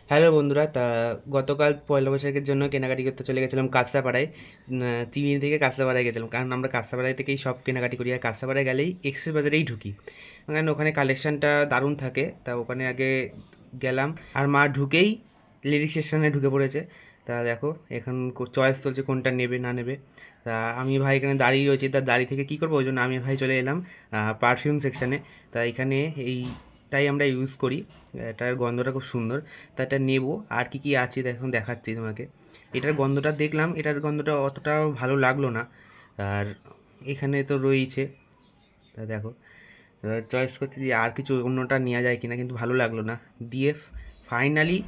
Hello বন্ধুরা, গতকাল পয়লা বৈশাখের জন্য কেনাকাটি করতে চলে গেছিলাম কাঁচরাপাড়ায়। ত্রিবেণী থেকে কাঁচরাপাড়ায় গেছিলাম, কারণ আমরা কাঁচরাপাড়ায় থেকেই সব কেনাকাটি করি, আর কাঁচরাপাড়ায় গেলেই এক্সেস বাজারেই ঢুকি, কারণ ওখানে কালেকশানটা দারুণ থাকে। তা ওখানে আগে গেলাম, আর মা ঢুকেই লিরিক সেকশানে ঢুকে পড়েছে। তা দেখো এখন চয়েস চলছে কোনটা নেবে না নেবে। তা আমি ভাই এখানে দাঁড়িয়ে রয়েছি, তার দাঁড়িয়ে থেকে কী করবো, ওই জন্য আমি ভাই চলে এলাম পারফিউম সেকশানে। তা এখানে এইটাই আমরা ইউজ করি, এটার গন্ধটা খুব সুন্দর। তা এটা নেবো, আর কি কি আছে দেখুন দেখাচ্ছি তোমাকে। এটার গন্ধটা দেখলাম, এটার গন্ধটা অতটাও ভালো লাগলো না। আর এখানে তো রয়েছে, তা দেখো চয়েস করতে দিয়ে আর কিছু অন্যটা নেওয়া যায় কিনা, কিন্তু ভালো লাগলো না। দিয়ে ফাইনালি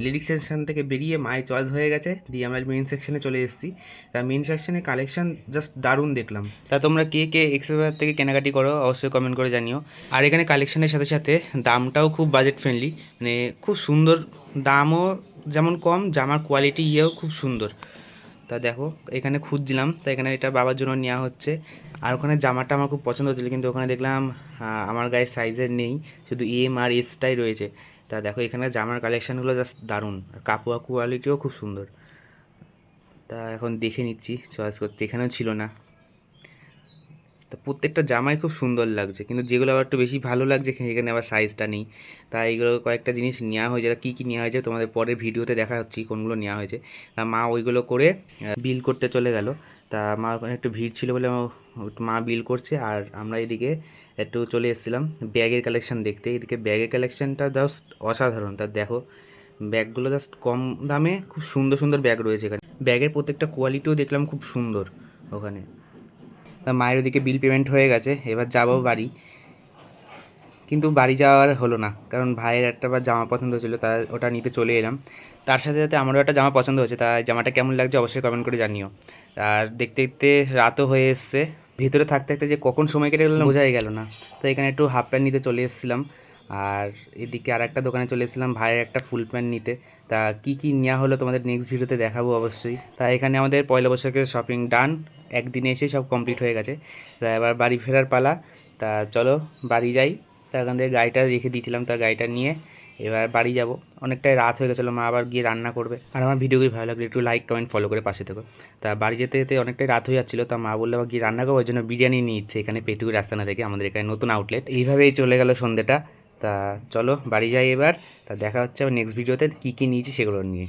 লিরিক সেকশন থেকে বেরিয়ে মায়ের চয়েস হয়ে গেছে, দিয়ে আমরা মেন সেকশনে চলে এসেছি। তা মেন সেকশনে কালেকশন জাস্ট দারুণ দেখলাম। তা তোমরা কে কে এক্সপ্রেস থেকে কেনাকাটি করো অবশ্যই কমেন্ট করে জানিও। আর এখানে কালেকশনের সাথে সাথে দামটাও খুব বাজেট ফ্রেন্ডলি, মানে খুব সুন্দর। দামও যেমন কম, জামার কোয়ালিটি খুব সুন্দর। তা দেখো এখানে খুঁজছিলাম, তা এখানে এটা বাবার জন্য নেওয়া হচ্ছে। আর ওখানে জামাটা আমার খুব পছন্দ হচ্ছিলো, কিন্তু ওখানে দেখলাম আমার গায়ের সাইজের নেই, শুধু এম আর এসটাই রয়েছে। তা দেখো এখানে জামার কালেকশানগুলো জাস্ট দারুণ, আর কাপড় কোয়ালিটিও খুব সুন্দর। তা এখন দেখে নিচ্ছি চয়েস করতে, এখানেও ছিল না। তা প্রত্যেকটা জামাই খুব সুন্দর লাগছে, কিন্তু যেগুলো আবার একটু বেশি ভালো লাগছে সেখানে আবার সাইজটা নেই। তাই এইগুলো কয়েকটা জিনিস নেওয়া হয়েছে, তা কী কী নেওয়া হয়েছে তোমাদের পরের ভিডিওতে দেখা হচ্ছে কোনগুলো নেওয়া হয়েছে। তা মা ওইগুলো করে বিল করতে চলে গেল। তা মা ওখানে একটু ভিড় ছিল বলে মা বিল করছে, আর আমরা এদিকে একটু চলে এসেছিলাম ব্যাগের কালেকশন দেখতে। এদিকে ব্যাগের কালেকশানটা জাস্ট অসাধারণ। তা দেখো ব্যাগগুলো জাস্ট কম দামে খুব সুন্দর সুন্দর ব্যাগ রয়েছে এখানে। ব্যাগের প্রত্যেকটা কোয়ালিটিও দেখলাম খুব সুন্দর ওখানে। তা মায়ের ওদিকে বিল পেমেন্ট হয়ে গেছে, এবার যাবো বাড়ি। কিন্তু বাড়ি যাওয়ার হলো না, কারণ ভাইয়ের একটা বার জামা পছন্দ ছিল, তা ওটা নিতে চলে এলাম। তার সাথে সাথে আমারও একটা জামা পছন্দ হয়েছে, তাই জামাটা কেমন লাগছে অবশ্যই কমেন্ট করে জানিও। আর দেখতে দেখতে রাতও হয়ে এসছে, ভিতরে থাকতে থাকতে যে কখন সময় কেটে গেল বোঝাই গেল না। তো এখানে একটু হাফ প্যান্ট নিতে চলে এসেছিলাম, আর এদিকে আর একটা দোকানে চলে এসেছিলাম ভাইয়ের একটা ফুল প্যান্ট নিতে। তা কী কী নেওয়া হলো তোমাদের নেক্সট ভিডিওতে দেখাবো অবশ্যই। তা এখানে আমাদের পয়লা বৈশাখের শপিং ডান, একদিনে এসে সব কমপ্লিট হয়ে গেছে। তা এবার বাড়ি ফেরার পালা। তা চলো বাড়ি যাই। তা এখান থেকে গাড়িটা রেখে দিয়েছিলাম, তা গাড়িটা নিয়ে এবার বাড়ি যাব। অনেকটাই রাত হয়ে গেছিলো, মা আবার গিয়ে রান্না করবে। আর আমার ভিডিওগুলি ভালো লাগলে একটু লাইক কমেন্ট ফলো করে পাশে থেকো। তা বাড়ি যেতে যেতে অনেকটাই রাত হয়ে যাচ্ছিলো, তা মা বললে আবার গিয়ে রান্না করবো, ওই জন্য বিরিয়ানি নিয়ে ইচ্ছে এখানে পেটুকি রাস্তানা থেকে, আমাদের এখানে নতুন আউটলেট। এইভাবেই চলে গেল সন্ধ্যেটা। তা চলো বাড়ি যাই এবার। তা দেখা হচ্ছে আবার নেক্সট ভিডিওতে কী কী নিয়েছি সেগুলো নিয়ে।